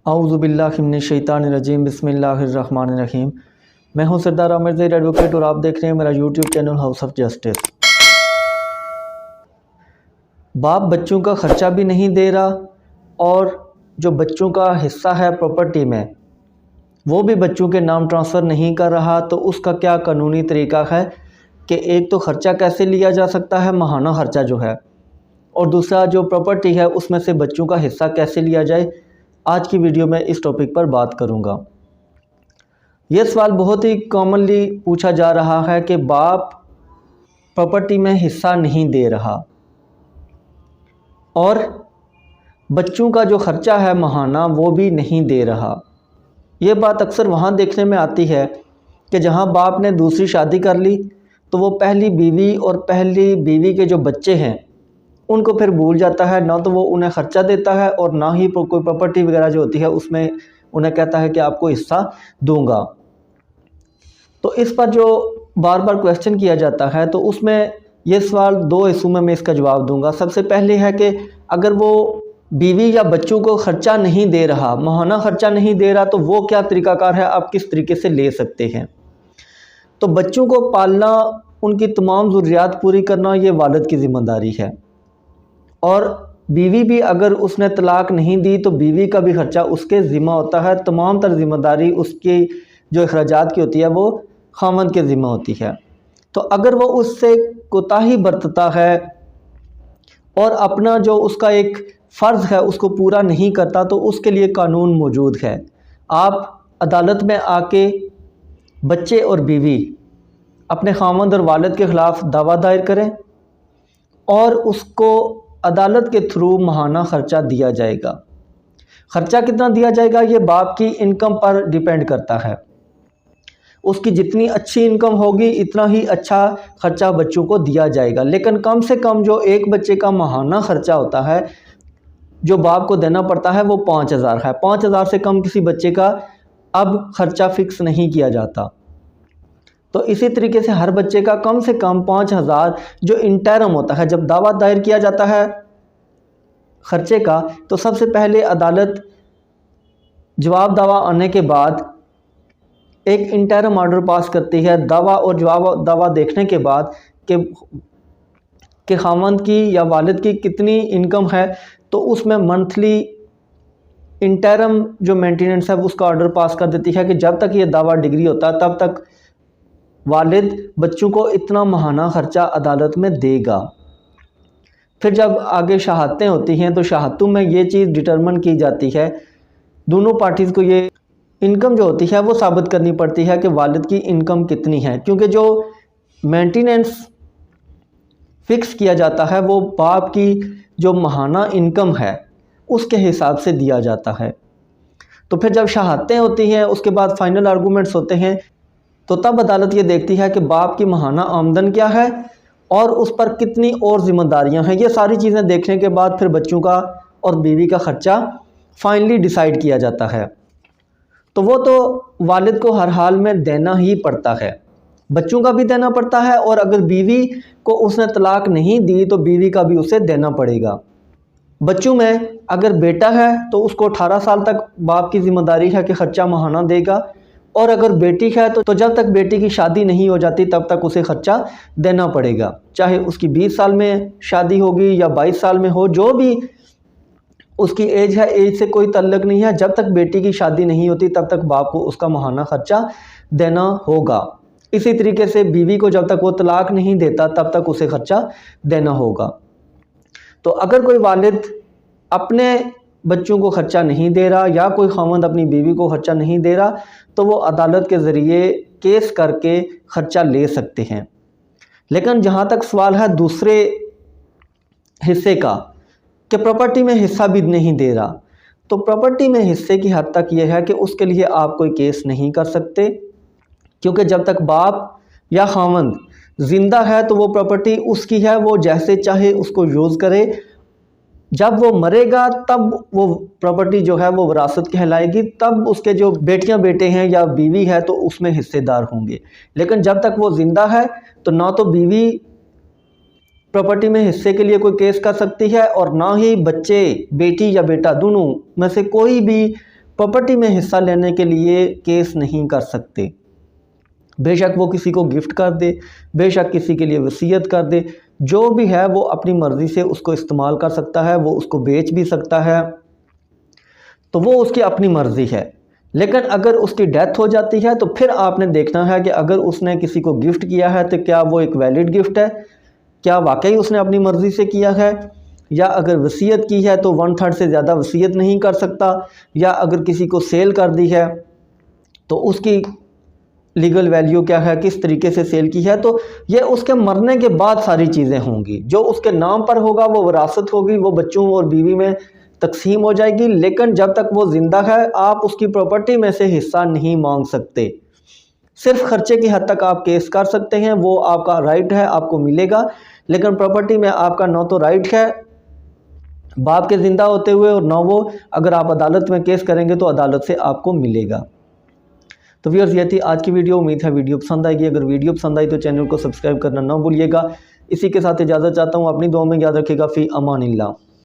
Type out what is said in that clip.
औज़ुबिल्लाहिमिनश्शैतानिर्रजीम बिस्मिल्लाहिर्रहमानिर्रहीम। मैं हूं सरदार आमिर ज़ैद एडवोकेट और आप देख रहे हैं मेरा YouTube channel house of justice. बाप बच्चों का ख़र्चा भी नहीं दे रहा और जो बच्चों का हिस्सा है प्रॉपर्टी में वो भी बच्चों के नाम ट्रांसफ़र नहीं कर रहा, तो उसका क्या कानूनी तरीका है कि एक तो ख़र्चा कैसे लिया जा सकता है, माहाना ख़र्चा जो है, और दूसरा जो प्रॉपर्टी है उसमें से बच्चों का हिस्सा कैसे लिया जाए। आज की वीडियो में इस टॉपिक पर बात करूंगा। यह सवाल बहुत ही कॉमनली पूछा जा रहा है कि बाप प्रॉपर्टी में हिस्सा नहीं दे रहा और बच्चों का जो ख़र्चा है माहाना वो भी नहीं दे रहा। ये बात अक्सर वहाँ देखने में आती है कि जहाँ बाप ने दूसरी शादी कर ली तो वो पहली बीवी और पहली बीवी के जो बच्चे हैं उनको फिर भूल जाता है, ना तो वो उन्हें ख़र्चा देता है और ना ही कोई प्रॉपर्टी वगैरह जो होती है उसमें उन्हें कहता है कि आपको हिस्सा दूंगा। तो इस पर जो बार बार क्वेश्चन किया जाता है तो उसमें ये सवाल दो हिस्सों में मैं इसका जवाब दूंगा। सबसे पहले है कि अगर वो बीवी या बच्चों को ख़र्चा नहीं दे रहा, माहाना ख़र्चा नहीं दे रहा, तो वो क्या तरीक़ाकार है, आप किस तरीके से ले सकते हैं। तो बच्चों को पालना, उनकी तमाम ज़रूरियात पूरी करना ये वालिद की ज़िम्मेदारी है और बीवी भी अगर उसने तलाक नहीं दी तो बीवी का भी ख़र्चा उसके ज़िम्मा होता है। तमाम तर ज़िम्मेदारी उसकी जो अखराजात की होती है वो खामद के ज़िम्मा होती है। तो अगर वो उससे कोताही बरतता है और अपना जो उसका एक फ़र्ज़ है उसको पूरा नहीं करता तो उसके लिए कानून मौजूद है। आप अदालत में आके बच्चे और बीवी अपने खामद और वालिद के ख़िलाफ़ दावा दायर करें और उसको अदालत के थ्रू माहाना ख़र्चा दिया जाएगा। ख़र्चा कितना दिया जाएगा ये बाप की इनकम पर डिपेंड करता है। उसकी जितनी अच्छी इनकम होगी इतना ही अच्छा ख़र्चा बच्चों को दिया जाएगा, लेकिन कम से कम जो एक बच्चे का माहाना ख़र्चा होता है जो बाप को देना पड़ता है वो 5,000 है। 5,000 से कम किसी बच्चे का अब ख़र्चा फ़िक्स नहीं किया जाता। तो इसी तरीके से हर बच्चे का कम से कम 5,000 जो इंटरम होता है, जब दावा दायर किया जाता है ख़र्चे का तो सबसे पहले अदालत जवाब दावा आने के बाद एक इंटरम ऑर्डर पास करती है दावा और जवाब दावा देखने के बाद कि खामद की या वालिद की कितनी इनकम है, तो उसमें मंथली इंटरम जो मेंटेनेंस है उसका ऑर्डर पास कर देती है कि जब तक ये दावा डिग्री होता है तब तक वालिद बच्चों को इतना माहाना ख़र्चा अदालत में देगा। फिर जब आगे शहादतें होती हैं तो शहादतों में ये चीज़ डिटरमिन की जाती है, दोनों पार्टीज़ को ये इनकम जो होती है वो साबित करनी पड़ती है कि वालिद की इनकम कितनी है, क्योंकि जो मेंटेनेंस फ़िक्स किया जाता है वो बाप की जो माहाना इनकम है उसके हिसाब से दिया जाता है। तो फिर जब शहादतें होती हैं उसके बाद फाइनल आर्गूमेंट्स होते हैं तो तब अदालत ये देखती है कि बाप की माहाना आमदन क्या है और उस पर कितनी और ज़िम्मेदारियां हैं। ये सारी चीज़ें देखने के बाद फिर बच्चों का और बीवी का ख़र्चा फाइनली डिसाइड किया जाता है। तो वो तो वालिद को हर हाल में देना ही पड़ता है, बच्चों का भी देना पड़ता है और अगर बीवी को उसने तलाक नहीं दी तो बीवी का भी उसे देना पड़ेगा। बच्चों में अगर बेटा है तो उसको 18 साल तक बाप की ज़िम्मेदारी है कि ख़र्चा माहाना देगा, और अगर बेटी है तो जब तक बेटी की शादी नहीं हो जाती तब तक उसे ख़र्चा देना पड़ेगा, चाहे उसकी 20 साल में शादी होगी या 22 साल में हो, जो भी उसकी एज है, एज से कोई तल्लक नहीं है। जब तक बेटी की शादी नहीं होती तब तक बाप को उसका माहाना ख़र्चा देना होगा। इसी तरीके से बीवी को जब तक वो तलाक नहीं देता तब तक उसे ख़र्चा देना होगा। तो अगर कोई वालिद अपने बच्चों को ख़र्चा नहीं दे रहा या कोई खामद अपनी बीवी को ख़र्चा नहीं दे रहा तो वो अदालत के ज़रिए केस करके ख़र्चा ले सकते हैं। लेकिन जहाँ तक सवाल है दूसरे हिस्से का कि प्रॉपर्टी में हिस्सा भी नहीं दे रहा, तो प्रॉपर्टी में हिस्से की हद तक यह है कि उसके लिए आप कोई केस नहीं कर सकते, क्योंकि जब तक बाप या खामद ज़िंदा है तो वो प्रॉपर्टी उसकी है, वो जैसे चाहे उसको यूज़ करे। जब वो मरेगा तब वो प्रॉपर्टी जो है वो विरासत कहलाएगी, तब उसके जो बेटियां बेटे हैं या बीवी है तो उसमें हिस्सेदार होंगे। लेकिन जब तक वो ज़िंदा है तो ना तो बीवी प्रॉपर्टी में हिस्से के लिए कोई केस कर सकती है और ना ही बच्चे, बेटी या बेटा दोनों में से कोई भी प्रॉपर्टी में हिस्सा लेने के लिए केस नहीं कर सकते। बेशक वो किसी को गिफ्ट कर दे, बेशक किसी के लिए वसीयत कर दे, जो भी है वो अपनी मर्ज़ी से उसको इस्तेमाल कर सकता है, वो उसको बेच भी सकता है, तो वो उसकी अपनी मर्ज़ी है। लेकिन अगर उसकी डेथ हो जाती है तो फिर आपने देखना है कि अगर उसने किसी को गिफ्ट किया है तो क्या वो एक वैलिड गिफ्ट है, क्या वाकई उसने अपनी मर्ज़ी से किया है, या अगर वसीयत की है तो 1/3 से ज़्यादा वसीयत नहीं कर सकता, या अगर किसी को सेल कर दी है तो उसकी लीगल वैल्यू क्या है, किस तरीके से सेल की है। तो ये उसके मरने के बाद सारी चीज़ें होंगी। जो उसके नाम पर होगा वो विरासत होगी, वो बच्चों और बीवी में तकसीम हो जाएगी, लेकिन जब तक वो ज़िंदा है आप उसकी प्रॉपर्टी में से हिस्सा नहीं मांग सकते। सिर्फ खर्चे की हद तक आप केस कर सकते हैं, वो आपका राइट है, आपको मिलेगा, लेकिन प्रॉपर्टी में आपका न तो राइट है बाप के ज़िंदा होते हुए, और न वो अगर आप अदालत में केस करेंगे तो अदालत से आपको मिलेगा। तो व्यूअर्स, ये थी आज की वीडियो। उम्मीद है वीडियो पसंद आएगी। अगर वीडियो पसंद आई तो चैनल को सब्सक्राइब करना ना भूलिएगा। इसी के साथ इजाज़त चाहता हूँ। अपनी दुआ में याद रखिएगा। फ़ी अमानिल्लाह।